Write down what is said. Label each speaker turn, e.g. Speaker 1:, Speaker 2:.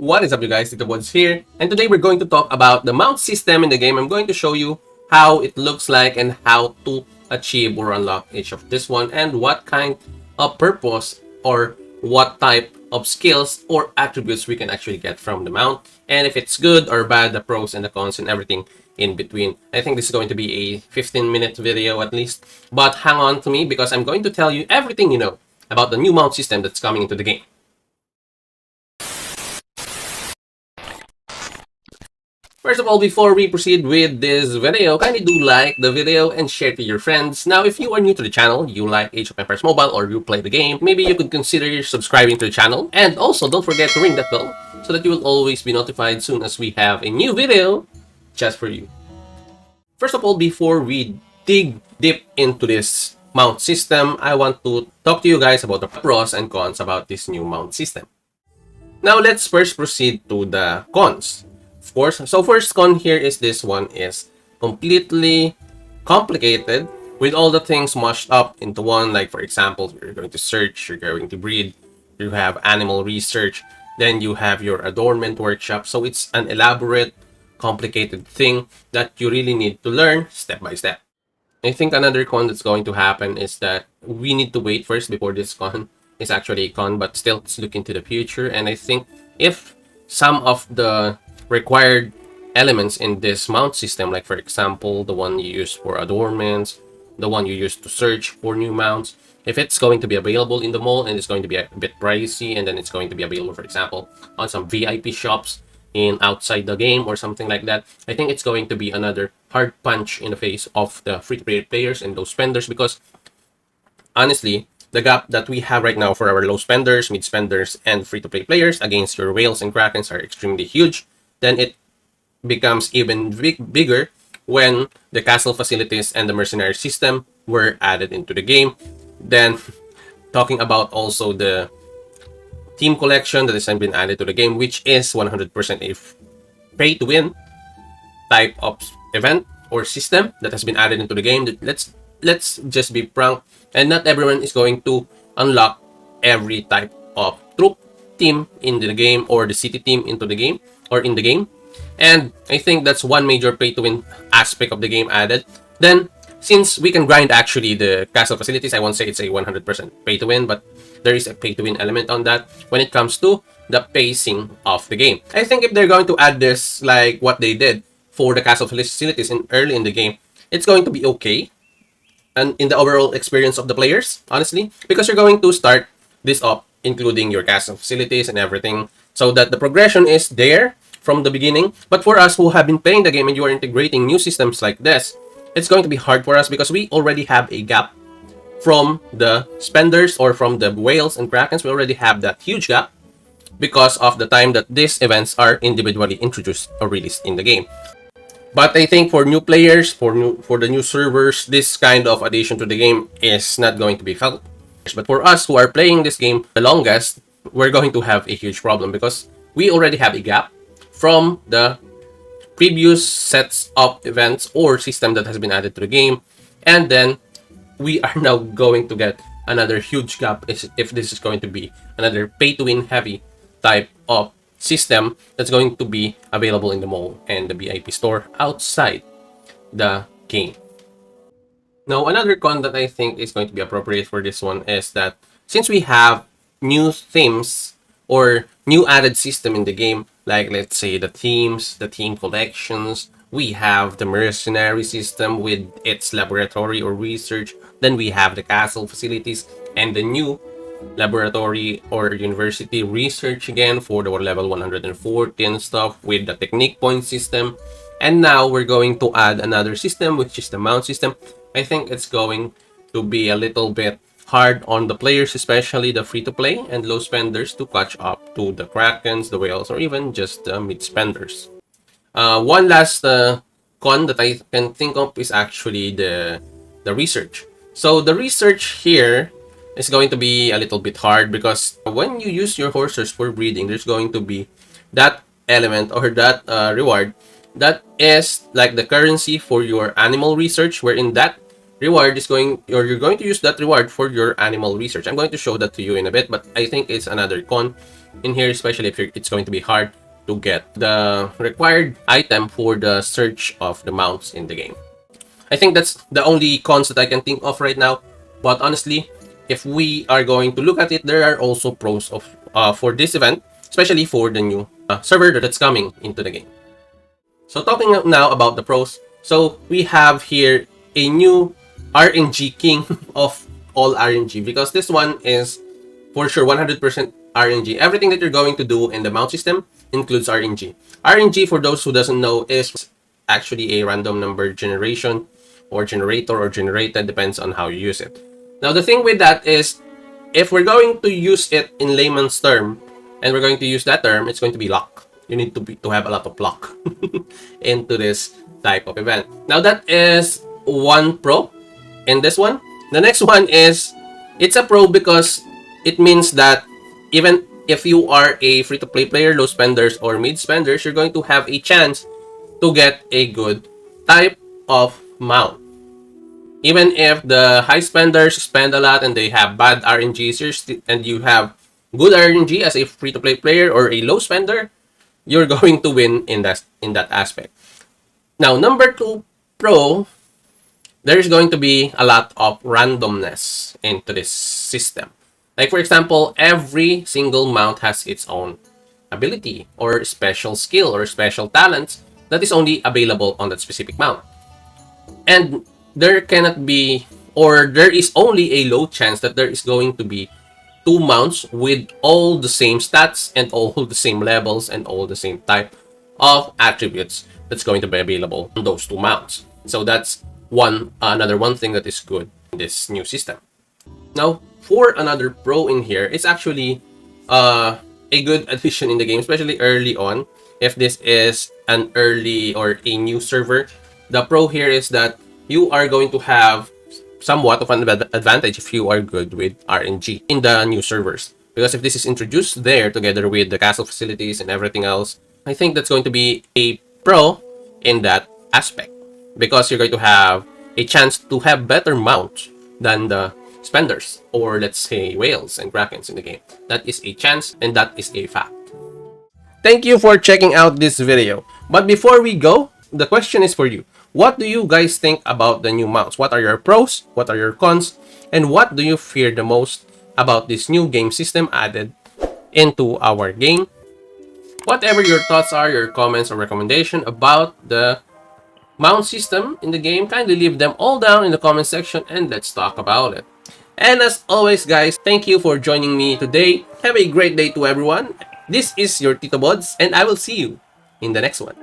Speaker 1: What is up, you guys? TITOBODS here, and today we're going to talk about the mount system in the game. I'm going to show you how it looks like and how to achieve or unlock each of this one, and what kind of purpose or what type of skills or attributes we can actually get from the mount, and if it's good or bad, the pros and the cons and everything in between. I think this is going to be a 15-minute video at least, but hang on to me because I'm going to tell you everything you know about the new mount system that's coming into the game. First of all, before we proceed with this video, kindly do like the video and share it to your friends. Now, if you are new to the channel, you like Age of Empires Mobile, or you play the game, maybe you could consider subscribing to the channel. And also, don't forget to ring that bell so that you will always be notified soon as we have a new video just for you. First of all, before we dig deep into this mount system, I want to talk to you guys about the pros and cons about this new mount system. Now, let's first proceed to the cons. Of course, so first con here is this one is completely complicated with all the things mashed up into one. Like, for example, you're going to search, you're going to breed, you have animal research, then you have your adornment workshop. So it's an elaborate, complicated thing that you really need to learn step by step. I think another con that's going to happen is that we need to wait first before this con is actually a con, but still let's look into the future. And I think if some of the required elements in this mount system, like for example the one you use for adornments, the one you use to search for new mounts, if it's going to be available in the mall and it's going to be a bit pricey, and then it's going to be available, for example, on some VIP shops in outside the game or something like that, I think it's going to be another hard punch in the face of the free-to-play players and those spenders, because honestly, the gap that we have right now for our low spenders, mid spenders, and free-to-play players against your whales and krakens are extremely huge. Then it becomes even bigger when the castle facilities and the mercenary system were added into the game. Then talking about also the team collection that has been added to the game, which is 100% a pay-to-win type of event or system that has been added into the game. Let's just be frank, and not everyone is going to unlock every type of troop team in the game or the city team into the game or in the game. And I think that's one major pay-to-win aspect of the game added. Then, since we can grind actually the castle facilities, I won't say it's a 100% pay-to-win, but there is a pay-to-win element on that when it comes to the pacing of the game. I think if they're going to add this like what they did for the castle facilities early in the game, it's going to be okay and in the overall experience of the players, honestly, because you're going to start this up including your castle facilities and everything, so that the progression is there from the beginning. But for us who have been playing the game and you are integrating new systems like this, it's going to be hard for us because we already have a gap from the spenders or from the whales and krakens. We already have that huge gap because of the time that these events are individually introduced or released in the game. But I think for new players, for the new servers, this kind of addition to the game is not going to be felt. But for us who are playing this game the longest, we're going to have a huge problem because we already have a gap from the previous sets of events or system that has been added to the game, and then we are now going to get another huge gap if this is going to be another pay-to-win heavy type of system that's going to be available in the mall and the VIP store outside the game. Now, another con that I think is going to be appropriate for this one is that since we have new themes or new added system in the game, like let's say the themes, the team collections, we have the mercenary system with its laboratory or research, then we have the castle facilities and the new laboratory or university research again for the level 140 and stuff with the technique point system. And now we're going to add another system, which is the mount system. I think it's going to be a little bit hard on the players, especially the free-to-play and low spenders, to catch up to the krakens, the whales, or even just the mid spenders. One last con that I can think of is actually the research. So the research here is going to be a little bit hard because when you use your horses for breeding, there's going to be that element or that reward that is like the currency for your animal research, wherein that reward is going, or you're going to use that reward for your animal research. I'm going to show that to you in a bit, but I think it's another con in here, especially if it's going to be hard to get the required item for the search of the mounts in the game. I think that's the only cons that I can think of right now. But honestly, if we are going to look at it, there are also pros of for this event, especially for the new server that's coming into the game. So talking now about the pros. So we have here a new RNG king of all RNG, because this one is for sure 100% RNG. Everything that you're going to do in the mount system includes RNG. RNG, for those who doesn't know, is actually a random number generation or generator or generated, depends on how you use it. Now the thing with that is, if we're going to use it in layman's term, and we're going to use that term, it's going to be luck. You need to have a lot of luck into this type of event. Now that is one pro in this one. The next one is, it's a pro because it means that even if you are a free-to-play player, low spenders or mid spenders, you're going to have a chance to get a good type of mount. Even if the high spenders spend a lot and they have bad RNGs, and you have good RNG as a free-to-play player or a low spender, you're going to win in that aspect. Now, number 2 pro, there's going to be a lot of randomness into this system. Like for example, every single mount has its own ability or special skill or special talents that is only available on that specific mount. And there cannot be, or there is only a low chance that there is going to be 2 mounts with all the same stats and all the same levels and all the same type of attributes that's going to be available on those 2 mounts. So that's another one thing that is good in this new system. Now, for another pro in here, it's actually a good addition in the game, especially early on. If this is an early or a new server, the pro here is that you are going to have somewhat of an advantage if you are good with RNG in the new servers. Because if this is introduced there together with the castle facilities and everything else, I think that's going to be a pro in that aspect. Because you're going to have a chance to have better mounts than the spenders, or let's say whales and krakens in the game. That is a chance, and that is a fact. Thank you for checking out this video. But before we go, the question is for you. What do you guys think about the new mounts? What are your pros? What are your cons? And what do you fear the most about this new game system added into our game? Whatever your thoughts are, your comments or recommendation about the mount system in the game, kindly leave them all down in the comment section and let's talk about it. And as always, guys, thank you for joining me today. Have a great day to everyone. This is your TITOBODS, and I will see you in the next one.